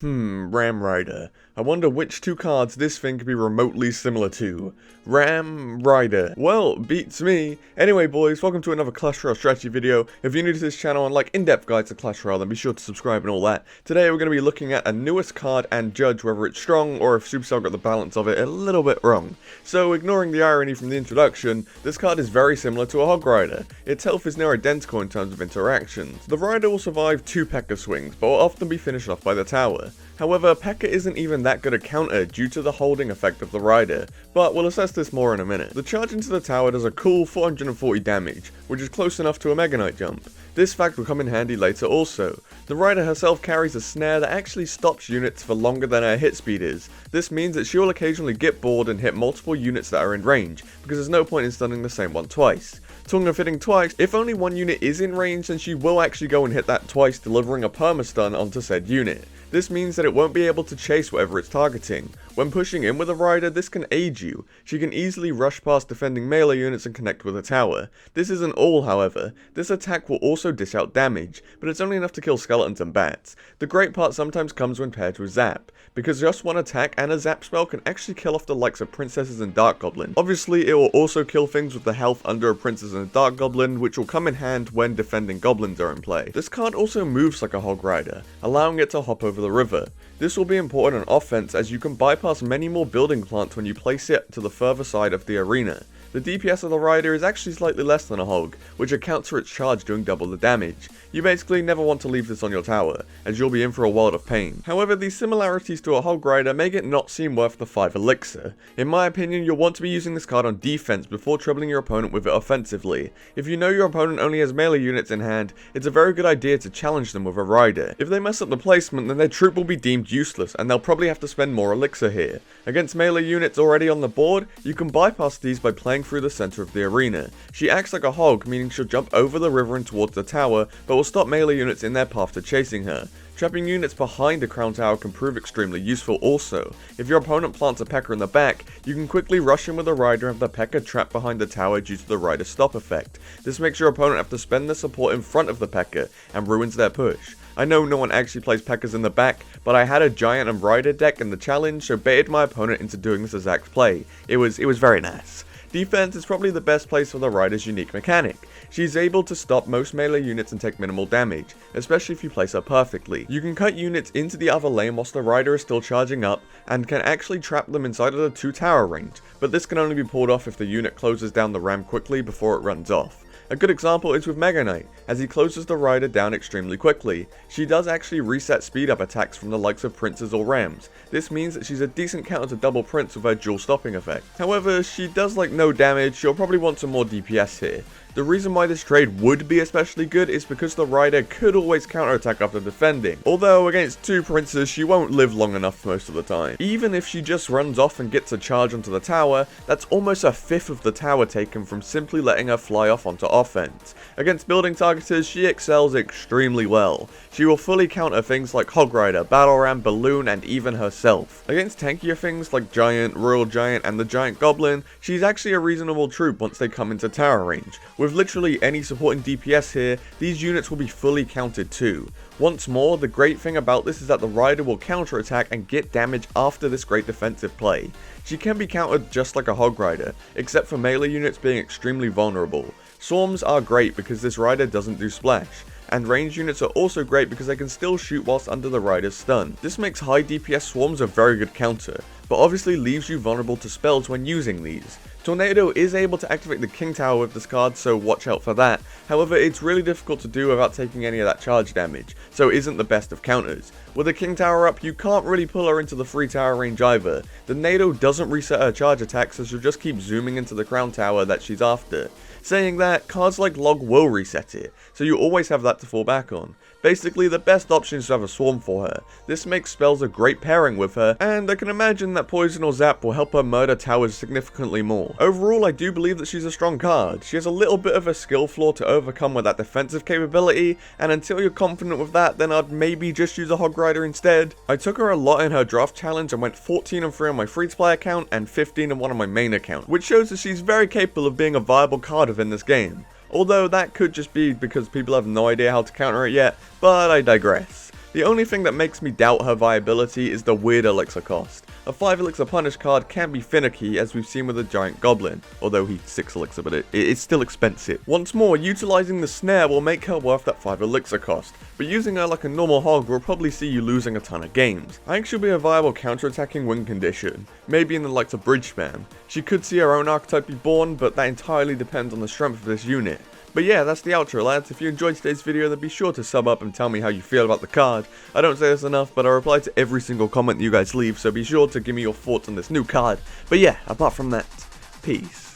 Ram Rider. I wonder which two cards this thing could be remotely similar to. Ram Rider. Well, beats me. Anyway boys, welcome to another Clash Royale strategy video. If you're new to this channel and like in-depth guides to Clash Royale, then be sure to subscribe and all that. Today we're going to be looking at a newest card and judge whether it's strong or if Supercell got the balance of it a little bit wrong. So ignoring the irony from the introduction, this card is very similar to a Hog Rider. Its health is near identical in terms of interactions. The Rider will survive 2 P.E.K.K.A swings, but will often be finished off by the tower. However, P.E.K.K.A isn't even that good a counter due to the holding effect of the Rider, but we'll assess this more in a minute. The charge into the tower does a cool 440 damage, which is close enough to a Mega Knight jump. This fact will come in handy later also. The Rider herself carries a snare that actually stops units for longer than her hit speed is. This means that she will occasionally get bored and hit multiple units that are in range, because there's no point in stunning the same one twice. Talking of hitting twice, if only one unit is in range, then she will actually go and hit that twice, delivering a perma-stun onto said unit. This means that it won't be able to chase whatever it's targeting. When pushing in with a Rider, this can aid you. She can easily rush past defending melee units and connect with a tower. This isn't all, however. This attack will also dish out damage, but it's only enough to kill skeletons and bats. The great part sometimes comes when paired with Zap, because just one attack and a Zap spell can actually kill off the likes of Princesses and Dark Goblin. Obviously, it will also kill things with the health under a Princess and a Dark Goblin, which will come in hand when defending goblins are in play. This card also moves like a Hog Rider, allowing it to hop over the river. This will be important on offense as you can bypass many more building plants when you place it to the further side of the arena. The DPS of the Rider is actually slightly less than a Hog, which accounts for its charge doing double the damage. You basically never want to leave this on your tower, as you'll be in for a world of pain. However, these similarities to a Hog Rider make it not seem worth the 5 elixir. In my opinion, you'll want to be using this card on defense before troubling your opponent with it offensively. If you know your opponent only has melee units in hand, it's a very good idea to challenge them with a Rider. If they mess up the placement, then their troop will be deemed useless, and they'll probably have to spend more elixir here. Against melee units already on the board, you can bypass these by playing through the center of the arena. She acts like a hog, meaning she'll jump over the river and towards the tower, but will stop melee units in their path to chasing her. Trapping units behind a crown tower can prove extremely useful also. If your opponent plants a P.E.K.K.A in the back, you can quickly rush in with a Rider and have the P.E.K.K.A trapped behind the tower due to the Rider stop effect. This makes your opponent have to spend the support in front of the P.E.K.K.A and ruins their push. I know no one actually plays P.E.K.K.As in the back, but I had a Giant and Rider deck in the challenge, so baited my opponent into doing this exact play. It was very nice. Defense is probably the best place for the Rider's unique mechanic. She's able to stop most melee units and take minimal damage, especially if you place her perfectly. You can cut units into the other lane whilst the Rider is still charging up, and can actually trap them inside of the 2 tower range, but this can only be pulled off if the unit closes down the ram quickly before it runs off. A good example is with Mega Knight, as he closes the Rider down extremely quickly. She does actually reset speed up attacks from the likes of Princes or Rams. This means that she's a decent counter to double Prince with her dual stopping effect. However, she does like no damage, you'll probably want some more DPS here. The reason why this trade would be especially good is because the Rider could always counterattack after defending, although against 2 Princes she won't live long enough most of the time. Even if she just runs off and gets a charge onto the tower, that's almost a fifth of the tower taken from simply letting her fly off onto offense. Against building targeters, she excels extremely well. She will fully counter things like Hog Rider, Battle Ram, Balloon, and even herself. Against tankier things like Giant, Royal Giant, and the Giant Goblin, she's actually a reasonable troop once they come into tower range. With literally any supporting DPS here, these units will be fully counted too. Once more, the great thing about this is that the Rider will counterattack and get damage after this great defensive play. She can be countered just like a Hog Rider, except for melee units being extremely vulnerable. Swarms are great because this Rider doesn't do splash, and ranged units are also great because they can still shoot whilst under the Rider's stun. This makes high DPS swarms a very good counter, but obviously leaves you vulnerable to spells when using these. Tornado is able to activate the King Tower with this card, so watch out for that. However, it's really difficult to do without taking any of that charge damage, so it isn't the best of counters. With the King Tower up, you can't really pull her into the free tower range either. The NATO doesn't reset her charge attack, so she'll just keep zooming into the crown tower that she's after. Saying that, cards like Log will reset it, so you always have that to fall back on. Basically, the best option is to have a Swarm for her. This makes spells a great pairing with her, and I can imagine that Poison or Zap will help her murder towers significantly more. Overall, I do believe that she's a strong card. She has a little bit of a skill flaw to overcome with that defensive capability, and until you're confident with that, then I'd maybe just use a Hog Rider instead. I took her a lot in her draft challenge and went 14-3 on my free-to-play account and 15-1 on my main account, which shows that she's very capable of being a viable card within this game. Although that could just be because people have no idea how to counter it yet, but I digress. The only thing that makes me doubt her viability is the weird elixir cost. A 5 elixir punish card can be finicky, as we've seen with a giant goblin, although he's 6 elixir, but it's still expensive. Once more, utilizing the snare will make her worth that 5 elixir cost, but using her like a normal hog will probably see you losing a ton of games. I think she'll be a viable counter-attacking win condition, maybe in the likes of bridge spam. She could see her own archetype be born, but that entirely depends on the strength of this unit. But yeah, that's the outro, lads. If you enjoyed today's video, then be sure to sub up and tell me how you feel about the card. I don't say this enough, but I reply to every single comment you guys leave, so be sure to give me your thoughts on this new card. But yeah, apart from that, peace.